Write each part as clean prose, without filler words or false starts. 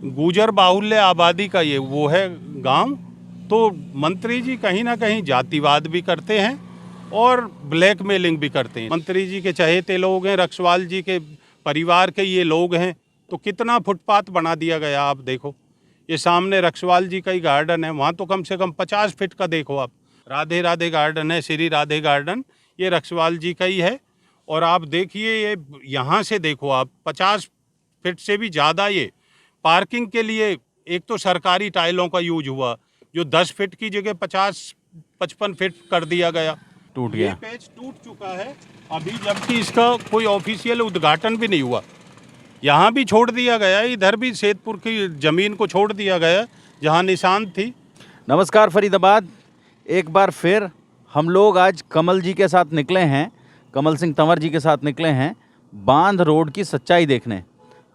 गुजर बाहुल्य आबादी का ये वो है गांव। तो मंत्री जी कहीं ना कहीं जातिवाद भी करते हैं और ब्लैकमेलिंग भी करते हैं। मंत्री जी के चहेते लोग हैं, रक्षवाल जी के परिवार के ये लोग हैं। तो कितना फुटपाथ बना दिया गया, आप देखो। ये सामने रक्षवाल जी का ही गार्डन है, वहाँ तो कम से कम 50 फीट का देखो आप। राधे राधे गार्डन है, श्री राधे गार्डन, ये रक्षवाल जी का ही है। और आप देखिए ये यहाँ से देखो आप, 50 फीट से भी ज़्यादा ये पार्किंग के लिए। एक तो सरकारी टाइलों का यूज हुआ, जो 10 फीट की जगह 50-55 फीट कर दिया गया। टूट गया, ये पेज टूट चुका है अभी, जबकि इसका कोई ऑफिशियल उद्घाटन भी नहीं हुआ। यहाँ भी छोड़ दिया गया, इधर भी सेतपुर की ज़मीन को छोड़ दिया गया जहाँ निशान थी। नमस्कार फरीदाबाद, एक बार फिर हम लोग आज कमल जी के साथ निकले हैं, कमल सिंह तंवर जी के साथ निकले हैं बांध रोड की सच्चाई देखने।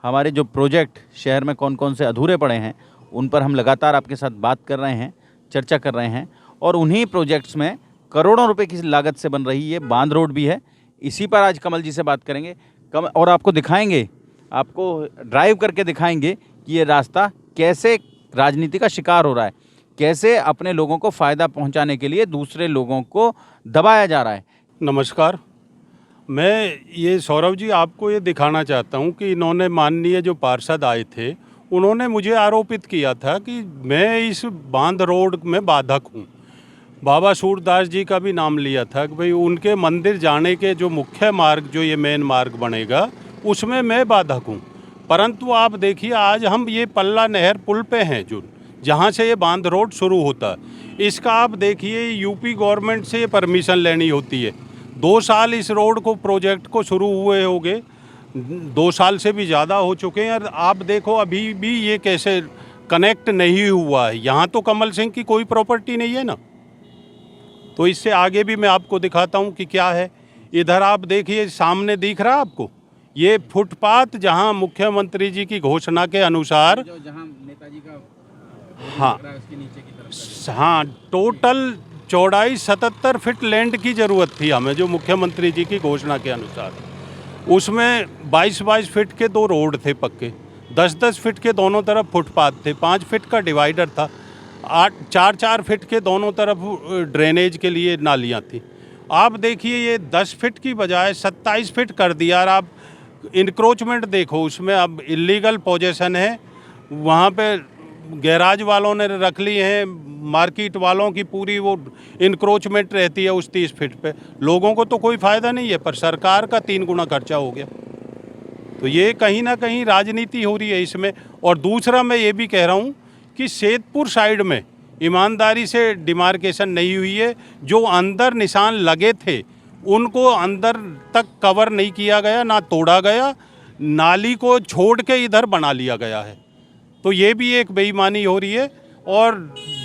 हमारे जो प्रोजेक्ट शहर में कौन कौन से अधूरे पड़े हैं उन पर हम लगातार आपके साथ बात कर रहे हैं, चर्चा कर रहे हैं। और उन्हीं प्रोजेक्ट्स में करोड़ों रुपए की लागत से बन रही ये बांध रोड भी है। इसी पर आज कमल जी से बात करेंगे और आपको दिखाएंगे, आपको ड्राइव करके दिखाएंगे कि ये रास्ता कैसे राजनीति का शिकार हो रहा है, कैसे अपने लोगों को फ़ायदा पहुंचाने के लिए दूसरे लोगों को दबाया जा रहा है। नमस्कार, मैं ये सौरभ जी आपको ये दिखाना चाहता हूँ कि इन्होंने, माननीय जो पार्षद आए थे, उन्होंने मुझे आरोपित किया था कि मैं इस बांध रोड में बाधक हूँ। बाबा सूरदास जी का भी नाम लिया था कि भाई उनके मंदिर जाने के जो मुख्य मार्ग, जो ये मेन मार्ग बनेगा, उसमें मैं बाधक हूँ। परंतु आप देखिए आज हम ये पल्ला नहर पुल पे हैं, जो जहाँ से ये बांध रोड शुरू होता है। इसका आप देखिए यूपी गवर्नमेंट से परमिशन लेनी होती है। 2 साल इस रोड को, प्रोजेक्ट को शुरू हुए हो गए, 2 साल से भी ज़्यादा हो चुके हैं। और आप देखो अभी भी ये कैसे कनेक्ट नहीं हुआ है। यहाँ तो कमल सिंह की कोई प्रॉपर्टी नहीं है ना। तो इससे आगे भी मैं आपको दिखाता हूँ कि क्या है। इधर आप देखिए, सामने दिख रहा है आपको ये फुटपाथ, जहाँ मुख्यमंत्री जी की घोषणा के अनुसार, जहाँ नेताजी का हाँ उसके नीचे की तरफ, हाँ, टोटल चौड़ाई 77 फीट लैंड की ज़रूरत थी हमें, जो मुख्यमंत्री जी की घोषणा के अनुसार। उसमें 22-22 फीट के 2 रोड थे पक्के, 10-10 फीट के दोनों तरफ फुटपाथ थे, 5 फीट का डिवाइडर था, 4-4 फीट के दोनों तरफ ड्रेनेज के लिए नालियाँ थी। आप देखिए ये 10 फीट की बजाय 27 फीट कर दिया। और आप इंक्रोचमेंट देखो, उसमें अब इलीगल पोजेशन है। वहाँ पे गैराज वालों ने रख ली हैं, मार्केट वालों की पूरी वो इंक्रोचमेंट रहती है उस 30 फीट पे। लोगों को तो कोई फ़ायदा नहीं है, पर सरकार का 3 गुना खर्चा हो गया। तो ये कहीं ना कहीं राजनीति हो रही है इसमें। और दूसरा मैं ये भी कह रहा हूँ कि सेतपुर साइड में ईमानदारी से डिमार्केशन नहीं हुई है। जो अंदर निशान लगे थे उनको अंदर तक कवर नहीं किया गया, ना तोड़ा गया, नाली को छोड़ के इधर बना लिया गया है। तो ये भी एक बेईमानी हो रही है। और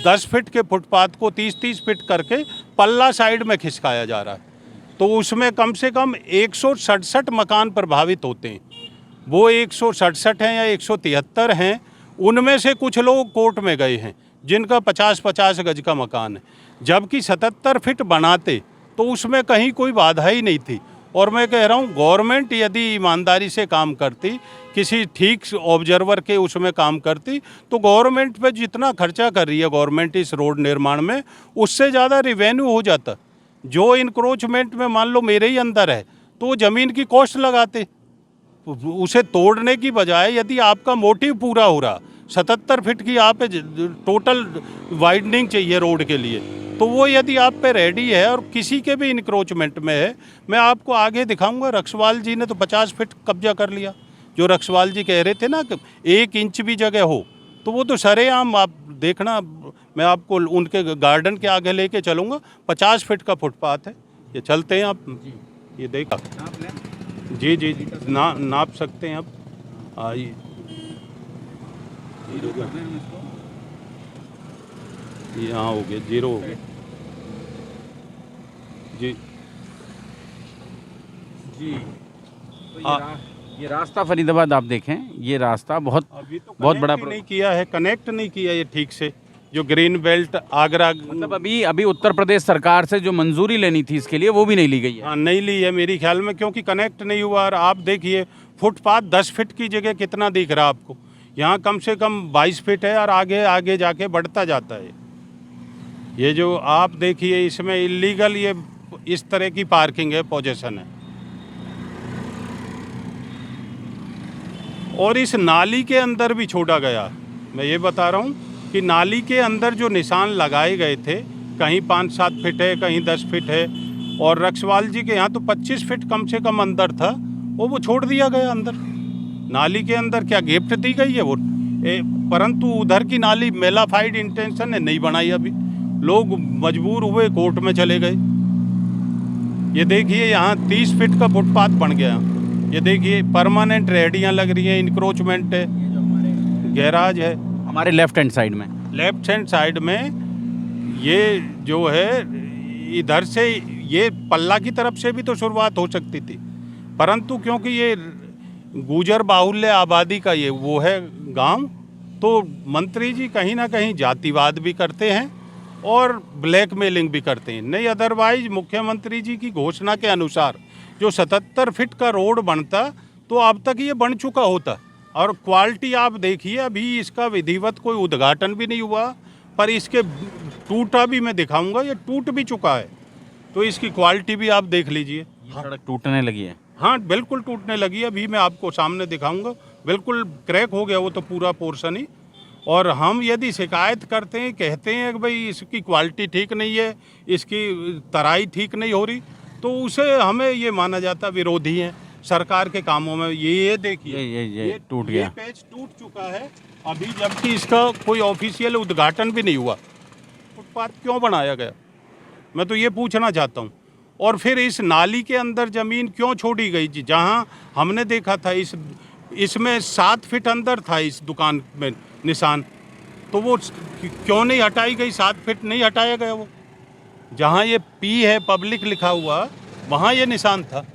10 फीट के फुटपाथ को 30-30 फीट करके पल्ला साइड में खिसकाया जा रहा है। तो उसमें कम से कम 167 मकान प्रभावित होते हैं। वो 167 हैं या 173 हैं, उनमें से कुछ लोग कोर्ट में गए हैं जिनका 50-50 गज का मकान है। जबकि 77 फीट बनाते तो उसमें कहीं कोई बाधा ही नहीं थी। और मैं कह रहा हूँ गवर्नमेंट यदि ईमानदारी से काम करती, किसी ठीक ऑब्जर्वर के उसमें काम करती, तो गवर्नमेंट पे जितना खर्चा कर रही है गवर्नमेंट इस रोड निर्माण में, उससे ज़्यादा रिवेन्यू हो जाता। जो इंक्रोचमेंट में मान लो मेरे ही अंदर है, तो ज़मीन की कॉस्ट लगाते। उसे तोड़ने की बजाय यदि आपका मोटिव पूरा हो रहा, 77 फीट की आप टोटल वाइडनिंग चाहिए रोड के लिए, तो वो यदि आप पे रेडी है और किसी के भी इंक्रोचमेंट में है, मैं आपको आगे दिखाऊंगा। रक्षवाल जी ने तो 50 फीट कब्जा कर लिया। जो रक्षवाल जी कह रहे थे ना कि 1 इंच भी जगह हो, तो वो तो सरेआम आप देखना। मैं आपको उनके गार्डन के आगे लेके चलूँगा। 50 फीट का फुटपाथ है। ये चलते हैं आप, ये देखा जी जी जी नाप सकते हैं आप। आइए, यहाँ हो गया, 0 हो गया जी जी। तो ये रास्ता फरीदाबाद आप देखें, ये रास्ता बहुत बड़ा नहीं किया है, कनेक्ट नहीं किया ये ठीक से। जो ग्रीन बेल्ट आगरा, मतलब अभी उत्तर प्रदेश सरकार से जो मंजूरी लेनी थी इसके लिए, वो भी नहीं ली गई है। हाँ, नहीं ली है मेरी ख्याल में, क्योंकि कनेक्ट नहीं हुआ। और आप देखिए फुटपाथ 10 फीट की जगह कितना दिख रहा है आपको। यहाँ कम से कम 22 फीट है और आगे आगे जाके बढ़ता जाता है। ये जो आप देखिए इसमें इलीगल ये इस तरह की पार्किंग है, पोजीशन है। और इस नाली के अंदर भी छोड़ा गया। मैं ये बता रहा हूँ कि नाली के अंदर जो निशान लगाए गए थे, कहीं 5-7 फीट है, कहीं 10 फीट है, और रक्षवाल जी के यहाँ तो 25 फीट कम से कम अंदर था, वो छोड़ दिया गया अंदर। नाली के अंदर क्या गिफ्ट दी गई है वो? परंतु उधर की नाली मेलाफाइड इंटेंशन है, नहीं बनाई अभी। लोग मजबूर हुए, कोर्ट में चले गए। ये देखिए यहाँ 30 फीट का फुटपाथ बन गया। ये देखिए परमानेंट रेहड़ियाँ लग रही हैं, इंक्रोचमेंट है, गैराज है। हमारे लेफ्ट हैंड साइड में, लेफ्ट हैंड साइड में ये जो है, इधर से ये पल्ला की तरफ से भी तो शुरुआत हो सकती थी, परंतु क्योंकि ये गुजर बाहुल्य आबादी का ये वो है गांव, तो मंत्री जी कहीं ना कहीं जातिवाद भी करते हैं और ब्लैकमेलिंग भी करते हैं। नहीं, अदरवाइज मुख्यमंत्री जी की घोषणा के अनुसार जो 77 फीट का रोड बनता तो अब तक ये बन चुका होता। और क्वालिटी आप देखिए, अभी इसका विधिवत कोई उद्घाटन भी नहीं हुआ, पर इसके टूटा भी मैं दिखाऊंगा, ये टूट भी चुका है, तो इसकी क्वालिटी भी आप देख लीजिए। सड़क टूटने लगी है। हाँ, बिल्कुल टूटने लगी है। अभी मैं आपको सामने दिखाऊंगा, बिल्कुल क्रैक हो गया वो तो पूरा पोर्शन ही। और हम यदि शिकायत करते हैं, कहते हैं कि भाई इसकी क्वालिटी ठीक नहीं है, इसकी तराई ठीक नहीं हो रही, तो उसे हमें ये माना जाता विरोधी है सरकार के कामों में। ये देखिए, ये टूट गया, ये पैच टूट चुका है अभी, जबकि इसका कोई ऑफिशियल उद्घाटन भी नहीं हुआ। फुटपाथ क्यों बनाया गया, मैं तो ये पूछना चाहता हूँ। और फिर इस नाली के अंदर ज़मीन क्यों छोड़ी गई जी? जहाँ हमने देखा था इसमें 7 फीट अंदर था इस दुकान में निशान, तो वो क्यों नहीं हटाई गई? 7 फीट नहीं हटाया गया वो। जहाँ ये पी है पब्लिक लिखा हुआ, वहाँ ये निशान था।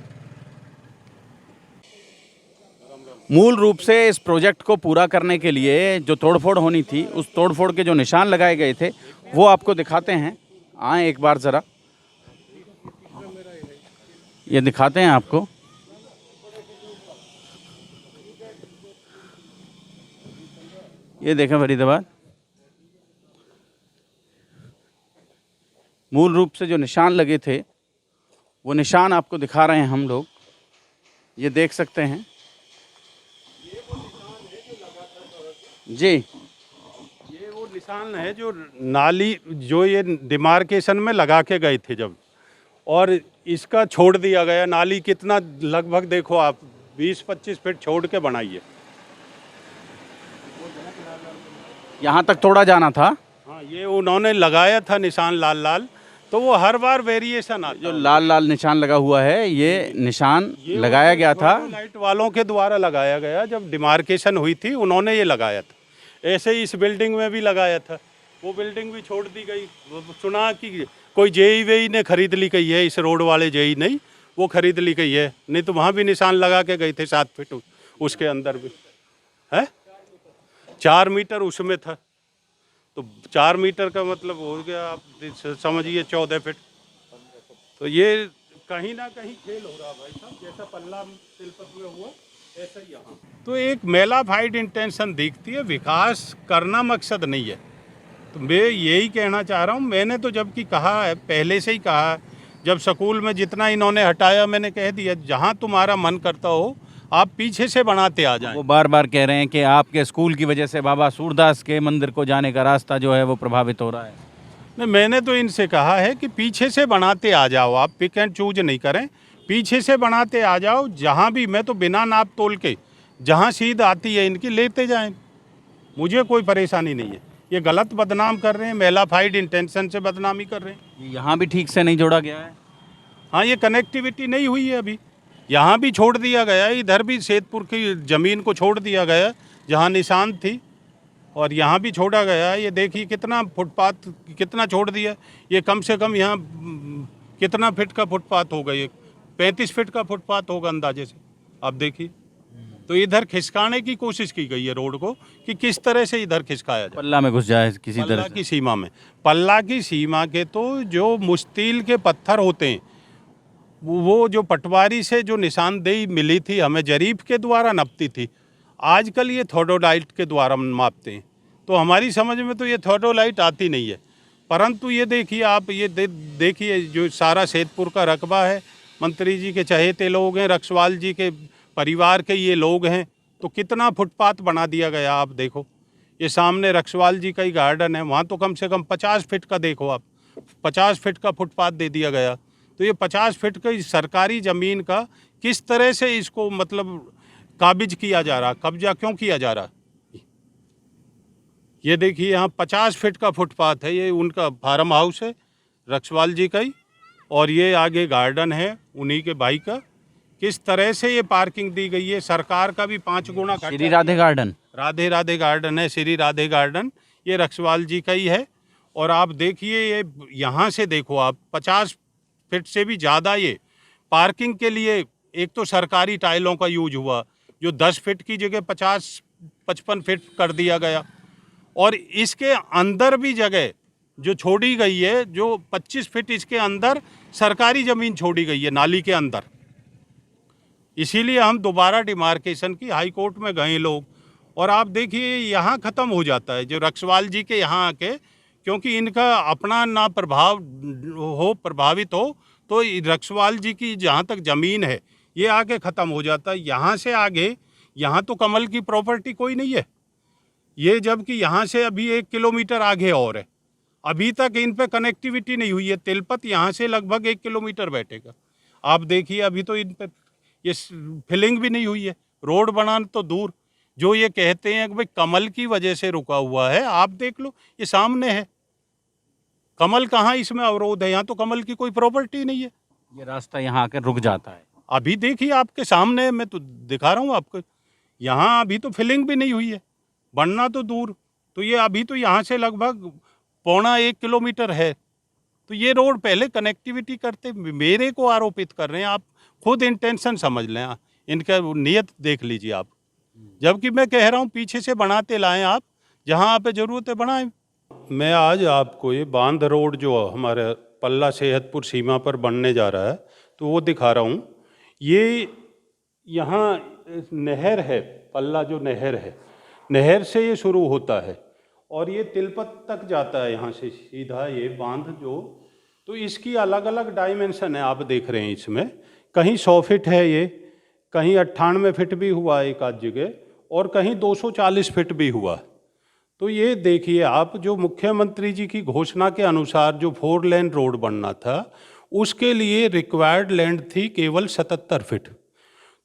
मूल रूप से इस प्रोजेक्ट को पूरा करने के लिए जो तोड़फोड़ होनी थी, उस तोड़फोड़ के जो निशान लगाए गए थे वो आपको दिखाते हैं। आए एक बार ज़रा, ये दिखाते हैं आपको। ये देखें फरीदाबाद, मूल रूप से जो निशान लगे थे वो निशान आपको दिखा रहे हैं हम लोग। ये देख सकते हैं जी, ये वो निशान है जो नाली जो ये डिमार्केशन में लगा के गए थे जब, और इसका छोड़ दिया गया। नाली कितना लगभग देखो आप 20-25 फीट छोड़ के बनाई है। यहाँ तक तोड़ा जाना था। हाँ, ये उन्होंने लगाया था निशान लाल लाल, तो वो हर बार वेरिएशन आता। जो लाल लाल निशान लगा हुआ है, ये निशान लगाया गया था, लाइट वालों के द्वारा लगाया गया। जब डिमार्केशन हुई थी उन्होंने ये लगाया था। ऐसे ही इस बिल्डिंग में भी लगाया था, वो बिल्डिंग भी छोड़ दी गई। सुना कि कोई जेई वेई ने खरीद ली गई है, इस रोड वाले जेई नहीं, वो खरीद ली गई है। नहीं तो वहाँ भी निशान लगा के गए थे 7 फीट, उसके अंदर भी है 4 मीटर उसमें था, तो 4 मीटर का मतलब हो गया आप समझिए 14 फीट। तो ये कहीं ना कहीं खेल हो रहा भाई साहब, जैसा पल्ला तिलपत में हुआ ऐसा ही यहाँ। तो एक मेलाफाइड इंटेंशन दिखती है, विकास करना मकसद नहीं है। तो मैं यही कहना चाह रहा हूँ। मैंने तो जबकि कहा है, पहले से ही कहा, जब स्कूल में जितना इन्होंने हटाया मैंने कह दिया, जहाँ तुम्हारा मन करता हो आप पीछे से बनाते आ जाएं। वो बार बार कह रहे हैं कि आपके स्कूल की वजह से बाबा सूरदास के मंदिर को जाने का रास्ता जो है वो प्रभावित हो रहा है। नहीं, मैंने तो इनसे कहा है कि पीछे से बनाते आ जाओ, आप पिक एंड चूज नहीं करें, पीछे से बनाते आ जाओ। जहाँ भी, मैं तो बिना नाप तोल के जहाँ सीध आती है इनकी लेते जाएं, मुझे कोई परेशानी नहीं है। ये गलत बदनाम कर रहे हैं, मेलाफाइड इंटेंशन से बदनामी कर रहे हैं। यहाँ भी ठीक से नहीं जोड़ा गया है। हाँ, ये कनेक्टिविटी नहीं हुई है अभी। यहाँ भी छोड़ दिया गया, इधर भी सेतपुर की ज़मीन को छोड़ दिया गया जहाँ निशान थी, और यहाँ भी छोड़ा गया। ये देखिए कितना फुटपाथ कितना छोड़ दिया। ये कम से कम यहाँ कितना फीट का फुटपाथ होगा, ये 35 फीट का फुटपाथ होगा अंदाजे से, आप देखिए। तो इधर खिसकाने की कोशिश की गई है रोड को, कि किस तरह से इधर खिसकाया जाए, पल्ला में घुस जाए किसी तरह की सीमा में। पल्ला की सीमा के तो जो मुस्तील के पत्थर होते हैं, वो जो पटवारी से जो निशानदेही मिली थी हमें, जरीफ के द्वारा नपती थी। आजकल ये थर्डोलाइट के द्वारा मापते हैं, तो हमारी समझ में तो ये थर्डोलाइट आती नहीं है। परंतु ये देखिए आप, ये देखिए जो सारा सैदपुर का रकबा है, मंत्री जी के चहेते लोग हैं, रक्षवाल जी के परिवार के ये लोग हैं, तो कितना फुटपाथ बना दिया गया। आप देखो, ये सामने रक्षवाल जी का ही गार्डन है, वहाँ तो कम से कम 50 फीट का, देखो आप 50 फीट का फुटपाथ दे दिया गया। तो ये 50 फीट की सरकारी ज़मीन का किस तरह से इसको मतलब काबिज किया जा रहा, कब्जा क्यों किया जा रहा। ये देखिए यहाँ 50 फीट का फुटपाथ है, ये उनका फार्म हाउस है रक्षवाल जी का ही, और ये आगे गार्डन है उन्हीं के भाई का। किस तरह से ये पार्किंग दी गई है, सरकार का भी 5 गुना श्री राधे गार्डन, राधे राधे गार्डन है, श्री राधे गार्डन, ये रक्षवाल जी का ही है। और आप देखिए ये यहाँ से देखो आप, 50 फीट से भी ज़्यादा ये पार्किंग के लिए, एक तो सरकारी टाइलों का यूज हुआ, जो 10 फीट की जगह 50-55 फीट कर दिया गया। और इसके अंदर भी जगह जो छोड़ी गई है, जो 25 फीट इसके अंदर सरकारी ज़मीन छोड़ी गई है नाली के अंदर। इसीलिए हम दोबारा डिमार्केशन की हाई कोर्ट में गए लोग, और आप देखिए यहाँ ख़त्म हो जाता है जो रक्षवाल जी के यहाँ आके, क्योंकि इनका अपना ना प्रभावित हो, तो रक्षवाल जी की जहाँ तक ज़मीन है ये आके ख़त्म हो जाता है। यहाँ से आगे, यहाँ तो कमल की प्रॉपर्टी कोई नहीं है ये, जबकि यहाँ से अभी 1 किलोमीटर आगे और है, अभी तक इन पे कनेक्टिविटी नहीं हुई है। तिलपत यहाँ से लगभग 1 किलोमीटर बैठेगा। आप देखिए अभी तो इन पे ये फिलिंग भी नहीं हुई है, रोड बनाना तो दूर। जो ये कहते हैं कि भाई कमल की वजह से रुका हुआ है, आप देख लो ये सामने है, कमल कहाँ इसमें अवरोध है, यहाँ तो कमल की कोई प्रॉपर्टी नहीं है। ये रास्ता यहाँ आकर रुक जाता है। अभी देखिए आपके सामने, मैं तो दिखा रहा हूँ आपको, यहाँ अभी तो फिलिंग भी नहीं हुई है, बनना तो दूर। तो ये अभी तो यहाँ से लगभग 1.25 किलोमीटर है, तो ये रोड पहले कनेक्टिविटी करते। मेरे को आरोपित कर रहे हैं, आप खुद इंटेंशन समझ लें, इनका नियत देख लीजिए आप। जबकि मैं कह रहा हूँ पीछे से बनाते लाएं आप, जहाँ आप ज़रूरत है बनाएं। मैं आज आपको ये बांध रोड जो हमारे पल्ला सेहतपुर सीमा पर बनने जा रहा है, तो वो दिखा रहा हूँ। ये यहाँ नहर है, पल्ला जो नहर है, नहर से ये शुरू होता है और ये तिलपत तक जाता है यहाँ से सीधा ये बांध जो। तो इसकी अलग अलग डायमेंशन है, आप देख रहे हैं इसमें, कहीं 100 फीट है ये, कहीं 98 फीट भी हुआ एक आध जगह, और कहीं 240 फीट भी हुआ। तो ये देखिए आप, जो मुख्यमंत्री जी की घोषणा के अनुसार जो 4 लेन रोड बनना था, उसके लिए रिक्वायर्ड लैंड थी केवल 77 फीट।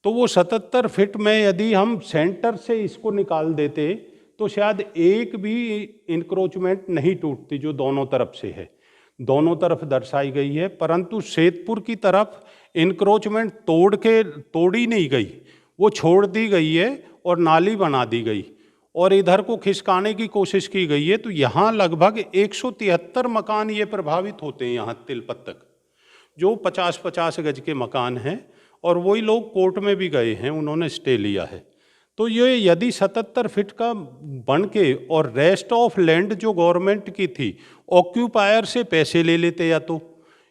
तो वो 77 फीट में यदि हम सेंटर से इसको निकाल देते तो शायद एक भी इंक्रोचमेंट नहीं टूटती, जो दोनों तरफ से है, दोनों तरफ दर्शाई गई है। परंतु सैदपुर की तरफ इंक्रोचमेंट तोड़ी नहीं गई, वो छोड़ दी गई है और नाली बना दी गई, और इधर को खिसकाने की कोशिश की गई है। तो यहाँ लगभग 173 मकान ये प्रभावित होते हैं यहाँ तिलपत तक, जो 50-50 गज के मकान हैं, और वही लोग कोर्ट में भी गए हैं, उन्होंने स्टे लिया है। तो ये यदि 77 फीट का बन के और रेस्ट ऑफ लैंड जो गवर्नमेंट की थी, ऑक्यूपायर से पैसे ले लेते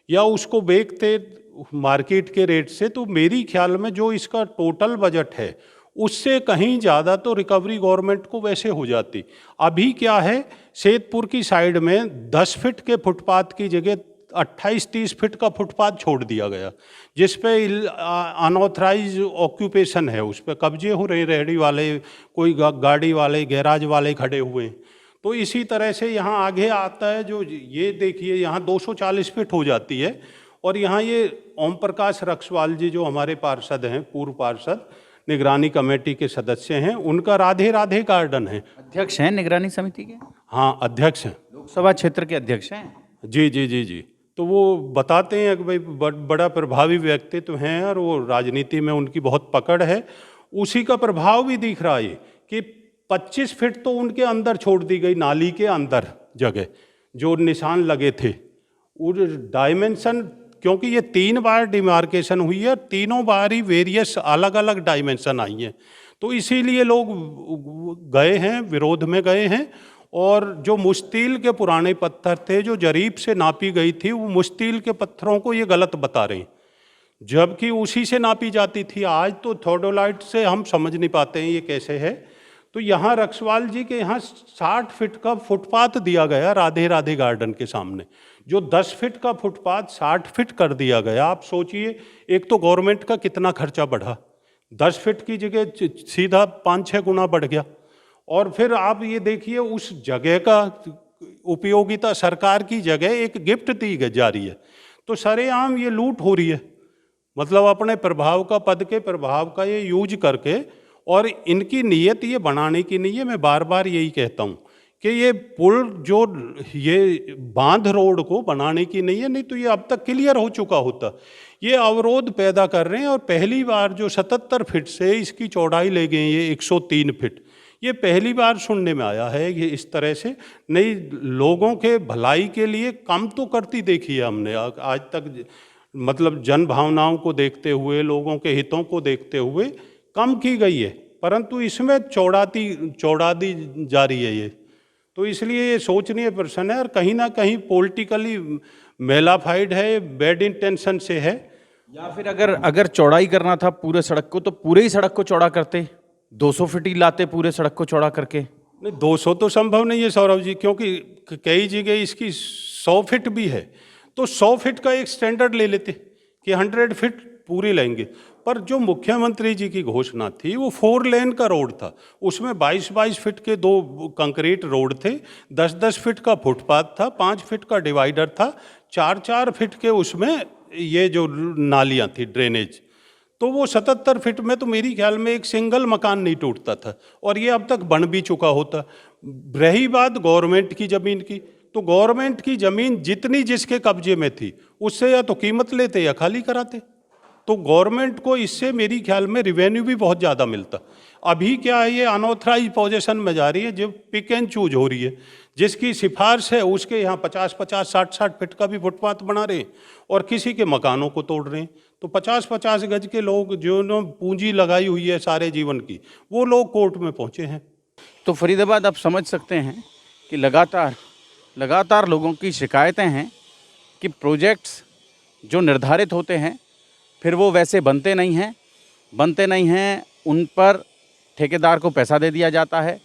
या उसको बेचते मार्केट के रेट से, तो मेरी ख्याल में जो इसका टोटल बजट है उससे कहीं ज़्यादा तो रिकवरी गवर्नमेंट को वैसे हो जाती। अभी क्या है, सैदपुर की साइड में 10 फीट के फुटपाथ की जगह 28-30 फीट का फुटपाथ छोड़ दिया गया, जिस पे अनऑथराइज ऑक्यूपेशन है, उस पर कब्जे हो रहे, रेहड़ी वाले, कोई गाड़ी वाले, गैराज वाले खड़े हुए हैं। तो इसी तरह से यहाँ आगे आता है, जो ये देखिए यहाँ 240 फीट हो जाती है। और यहाँ ये ओम प्रकाश रक्षवाल जी जो हमारे पार्षद हैं, पूर्व पार्षद, निगरानी कमेटी के सदस्य हैं, उनका राधे राधे गार्डन है। अध्यक्ष हैं निगरानी समिति के? हाँ, अध्यक्ष हैं, लोकसभा क्षेत्र के अध्यक्ष हैं। जी जी जी जी। तो वो बताते हैं कि भाई बड़ा प्रभावी व्यक्तित्व हैं और वो राजनीति में उनकी बहुत पकड़ है। उसी का प्रभाव भी दिख रहा है कि 25 फीट तो उनके अंदर छोड़ दी गई, नाली के अंदर जगह जो निशान लगे थे, वो डायमेंशन, क्योंकि ये 3 बार डिमार्केशन हुई है, तीनों बार ही वेरियस अलग अलग डायमेंशन आई हैं। तो इसीलिए लोग गए हैं, विरोध में गए हैं। और जो मुश्तिल के पुराने पत्थर थे, जो जरीब से नापी गई थी, वो मुश्तिल के पत्थरों को ये गलत बता रहे हैं। जबकि उसी से नापी जाती थी। आज तो थर्डोलाइट से हम समझ नहीं पाते हैं ये कैसे है। तो यहाँ रक्सवाल जी के यहाँ 60 फीट का फुटपाथ दिया गया राधे राधे गार्डन के सामने, जो 10 फीट का फुटपाथ 60 फीट कर दिया गया। आप सोचिए, एक तो गवर्नमेंट का कितना खर्चा बढ़ा, 10 फीट की जगह सीधा 5-6 गुना बढ़ गया। और फिर आप ये देखिए, उस जगह का उपयोगिता सरकार की जगह एक गिफ्ट दी जा रही है। तो सरेआम ये लूट हो रही है, मतलब अपने प्रभाव का, पद के प्रभाव का ये यूज करके। और इनकी नीयत ये बनाने की नहीं है। मैं बार बार यही कहता हूँ कि ये पुल जो ये बांध रोड को बनाने की नहीं है, नहीं तो ये अब तक क्लियर हो चुका होता। ये अवरोध पैदा कर रहे हैं। और पहली बार जो 77 फीट से इसकी चौड़ाई ले गई ये 103 फीट, ये पहली बार सुनने में आया है कि इस तरह से नहीं। लोगों के भलाई के लिए काम तो करती देखी है हमने आज तक, मतलब जन भावनाओं को देखते हुए, लोगों के हितों को देखते हुए कम की गई है, परंतु इसमें चौड़ा दी जा रही है ये। तो इसलिए ये सोचनीय प्रश्न है और कहीं ना कहीं पॉलिटिकली मेलाफाइड है, बैड इंटेंशन से है। या फिर अगर चौड़ाई करना था पूरे सड़क को तो पूरे ही सड़क को चौड़ा करते, 200 फीट ही लाते पूरे सड़क को चौड़ा करके। नहीं, 200 तो संभव नहीं है सौरभ जी, क्योंकि कई जगह इसकी 100 फीट भी है। तो 100 फीट का एक स्टैंडर्ड ले लेते कि 100 फीट पूरी लेंगे। पर जो मुख्यमंत्री जी की घोषणा थी वो 4 लेन का रोड था, उसमें 22-22 फीट के 2 कंक्रीट रोड थे, 10-10 फीट का फुटपाथ था, 5 फीट का डिवाइडर था, 4-4 फीट के उसमें ये जो नालियाँ थी, ड्रेनेज। तो वो 77 फीट में तो मेरी ख्याल में एक सिंगल मकान नहीं टूटता था, और ये अब तक बन भी चुका होता। रही बात गवर्नमेंट की ज़मीन की, तो गवर्नमेंट की ज़मीन जितनी जिसके कब्जे में थी उससे या तो कीमत लेते या खाली कराते। तो गवर्नमेंट को इससे मेरी ख्याल में रिवेन्यू भी बहुत ज़्यादा मिलता। अभी क्या है, ये अनऑथराइज पोजीशन में जा रही है, जो पिक एंड चूज हो रही है। जिसकी सिफारिश है उसके यहाँ 50-50, 60-60 फीट का भी फुटपाथ बना रहे हैं और किसी के मकानों को तोड़ रहे हैं। तो 50-50 गज के लोग जो पूंजी लगाई हुई है सारे जीवन की, वो लोग कोर्ट में पहुँचे हैं। तो फरीदाबाद आप समझ सकते हैं कि लगातार लोगों की शिकायतें हैं कि प्रोजेक्ट्स जो निर्धारित होते हैं फिर वो वैसे बनते नहीं हैं, उन पर ठेकेदार को पैसा दे दिया जाता है,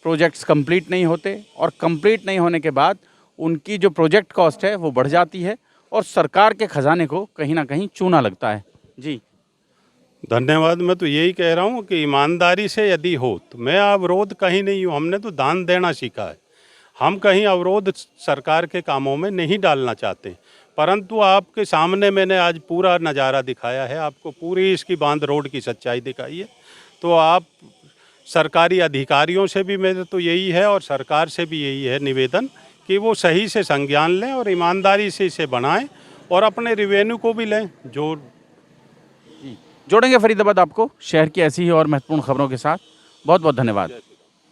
प्रोजेक्ट्स कंप्लीट नहीं होते और कंप्लीट नहीं होने के बाद उनकी जो प्रोजेक्ट कॉस्ट है वो बढ़ जाती है और सरकार के खजाने को कहीं ना कहीं चूना लगता है। जी धन्यवाद। मैं तो यही कह रहा हूँ कि ईमानदारी से यदि हो तो मैं अवरोध कहीं नहीं हूँ, हमने तो दान देना सीखा है। हम कहीं अवरोध सरकार के कामों में नहीं डालना चाहते, परंतु आपके सामने मैंने आज पूरा नज़ारा दिखाया है, आपको पूरी इसकी बांध रोड की सच्चाई दिखाई है। तो आप सरकारी अधिकारियों से भी मेरे तो यही है और सरकार से भी यही है निवेदन कि वो सही से संज्ञान लें और ईमानदारी से इसे बनाएं और अपने रिवेन्यू को भी लें। जो जोड़ेंगे फरीदाबाद आपको शहर की ऐसी ही और महत्वपूर्ण खबरों के साथ। बहुत बहुत धन्यवाद।